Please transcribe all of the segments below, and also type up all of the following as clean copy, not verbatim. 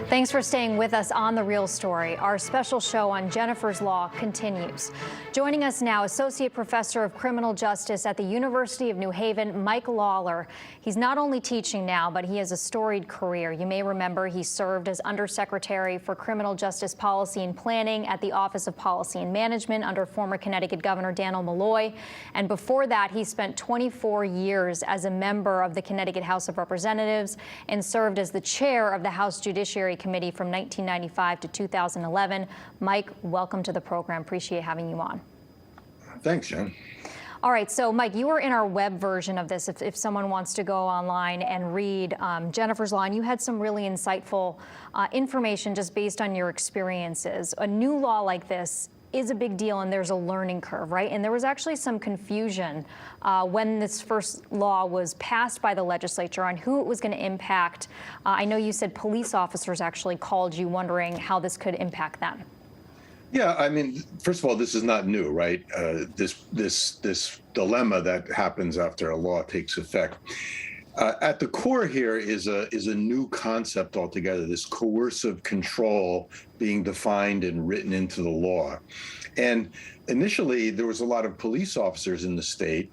Thanks for staying with us on The Real Story. Our special show on Jennifer's Law continues. Joining us now, Associate Professor of Criminal Justice at the University of New Haven, Mike Lawler. He's not only teaching now, but he has a storied career. You may remember he served as Undersecretary for Criminal Justice Policy and Planning at the Office of Policy and Management under former Connecticut Governor Daniel Malloy. And before that, he spent 24 years as a member of the Connecticut House of Representatives and served as the chair of the House Judiciary Committee from 1995 to 2011. Mike, welcome to the program. Appreciate having you on. Thanks, Jen. All right, so Mike, you were in our web version of this if someone wants to go online and read Jennifer's Law, and you had some really insightful information just based on your experiences. A new law like this is a big deal, and there's a learning curve, right? And there was actually some confusion when this first law was passed by the legislature on who it was going to impact. I know you said police officers actually called you wondering how this could impact them. Yeah, I mean, first of all, this is not new, right? This dilemma that happens after a law takes effect. At the core here is a new concept altogether, this coercive control being defined and written into the law. And initially, there was a lot of police officers in the state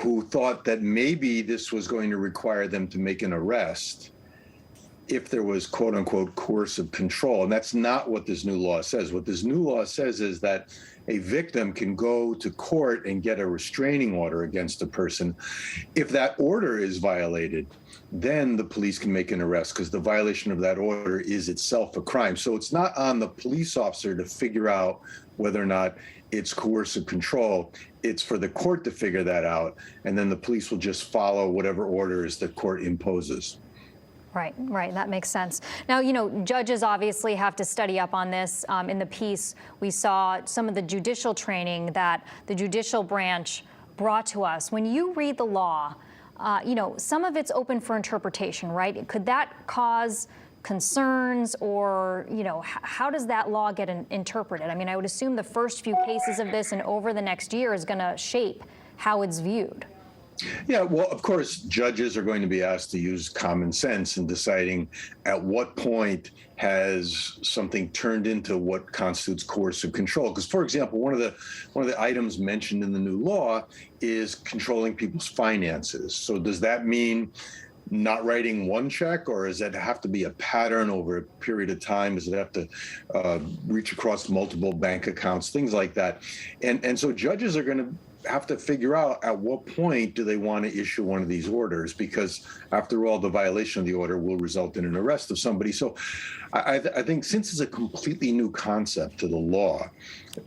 who thought that maybe this was going to require them to make an arrest if there was quote unquote coercive control. And that's not what this new law says. What this new law says is that a victim can go to court and get a restraining order against a person. If that order is violated, then the police can make an arrest because the violation of that order is itself a crime. So it's not on the police officer to figure out whether or not it's coercive control. It's for the court to figure that out, and then the police will just follow whatever orders the court imposes. Right, that makes sense. Now, you know, judges obviously have to study up on this. In the piece, we saw some of the judicial training that the judicial branch brought to us. When you read the law, you know, some of it's open for interpretation, right? Could that cause concerns, or, you know, how does that law get interpreted? I mean, I would assume the first few cases of this and over the next year is going to shape how it's viewed. Yeah, well, of course, judges are going to be asked to use common sense in deciding at what point has something turned into what constitutes coercive control. Because, for example, one of the items mentioned in the new law is controlling people's finances. So does that mean not writing one check, or does it have to be a pattern over a period of time? Does it have to reach across multiple bank accounts, things like that? And so judges are going to have to figure out at what point do they want to issue one of these orders, because after all, the violation of the order will result in an arrest of somebody. So I think since it's a completely new concept to the law,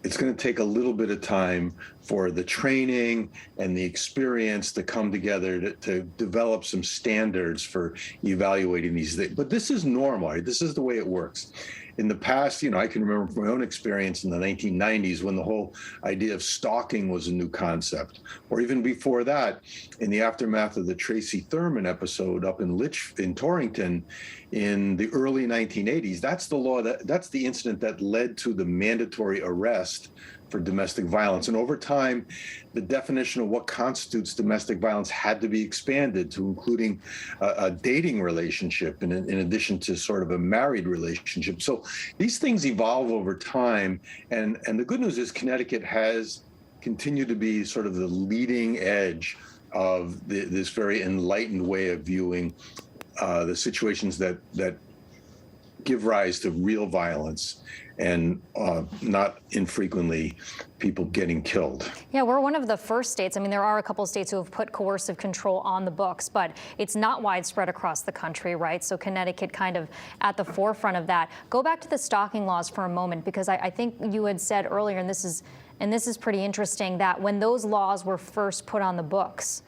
it's going to take a little bit of time for the training and the experience to come together to develop some standards for evaluating these things. But this is normal, right? This is the way it works. In the past, you know, I can remember from my own experience in the 1990s when the whole idea of stalking was a new concept, or even before that, in the aftermath of the Tracy Thurman episode up in Torrington in the early 1980s. That's the law that's the incident that led to the mandatory arrest for domestic violence. And over time, the definition of what constitutes domestic violence had to be expanded to including a dating relationship in addition to sort of a married relationship. So these things evolve over time. And the good news is Connecticut has continued to be sort of the leading edge of this very enlightened way of viewing the situations that give rise to real violence and not infrequently people getting killed. Yeah, we're one of the first states. I mean, there are a couple of states who have put coercive control on the books, but it's not widespread across the country, right? So Connecticut kind of at the forefront of that. Go back to the stalking laws for a moment, because I think you had said earlier, and this is pretty interesting, that when those laws were first put on the books,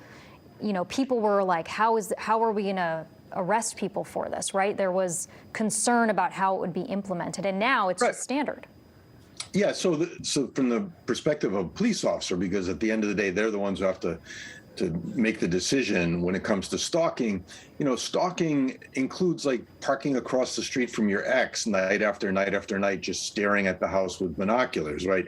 you know, people were like, how are we going to arrest people for this, right? There was concern about how it would be implemented, and now it's just standard. Yeah, so from the perspective of a police officer, because at the end of the day, they're the ones who have to make the decision when it comes to stalking. You know, stalking includes like parking across the street from your ex night after night after night, just staring at the house with binoculars, right?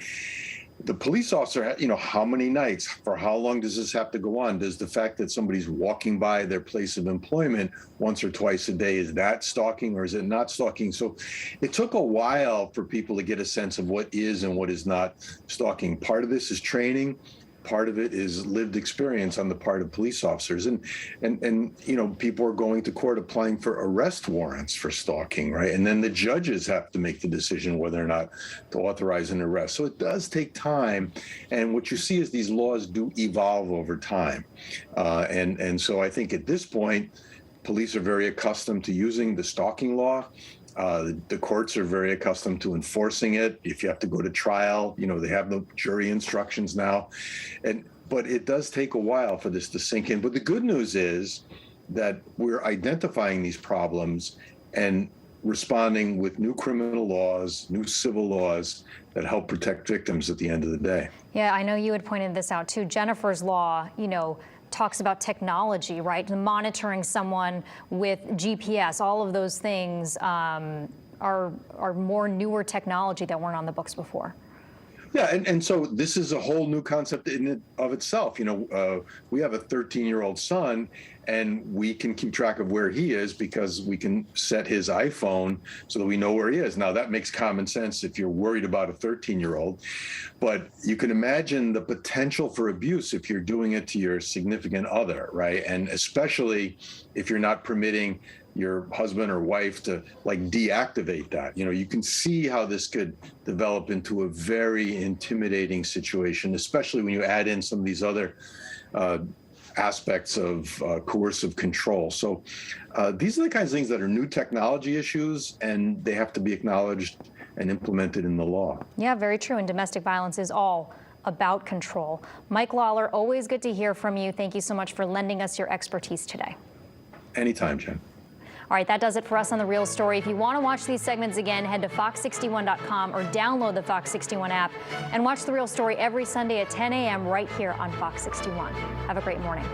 the police officer, how many nights, for how long does this have to go on? Does the fact that somebody's walking by their place of employment once or twice a day, is that stalking or is it not stalking? So it took a while for people to get a sense of what is and what is not stalking. Part of this is training. Part of it is lived experience on the part of police officers. And people are going to court applying for arrest warrants for stalking, right? And then the judges have to make the decision whether or not to authorize an arrest. So it does take time. And what you see is these laws do evolve over time. And so I think at this point, police are very accustomed to using the stalking law. The courts are very accustomed to enforcing it. If you have to go to trial, they have the jury instructions now. But it does take a while for this to sink in. But the good news is that we're identifying these problems and responding with new criminal laws, new civil laws that help protect victims at the end of the day. Yeah, I know you had pointed this out too. Jennifer's law, talks about technology, right? Monitoring someone with GPS, all of those things are more newer technology that weren't on the books before. Yeah, and so this is a whole new concept in and of itself. We have a 13-year-old son, and we can keep track of where he is because we can set his iPhone so that we know where he is. Now, that makes common sense if you're worried about a 13-year-old, but you can imagine the potential for abuse if you're doing it to your significant other, right? And especially if you're not permitting your husband or wife to deactivate that. You can see how this could develop into a very intimidating situation, especially when you add in some of these other aspects of coercive control. So these are the kinds of things that are new technology issues, and they have to be acknowledged and implemented in the law. Yeah, very true. And domestic violence is all about control. Mike Lawler, always good to hear from you. Thank you so much for lending us your expertise today. Anytime, Jen. All right, that does it for us on The Real Story. If you want to watch these segments again, head to fox61.com or download the Fox 61 app and watch The Real Story every Sunday at 10 a.m. right here on Fox 61. Have a great morning.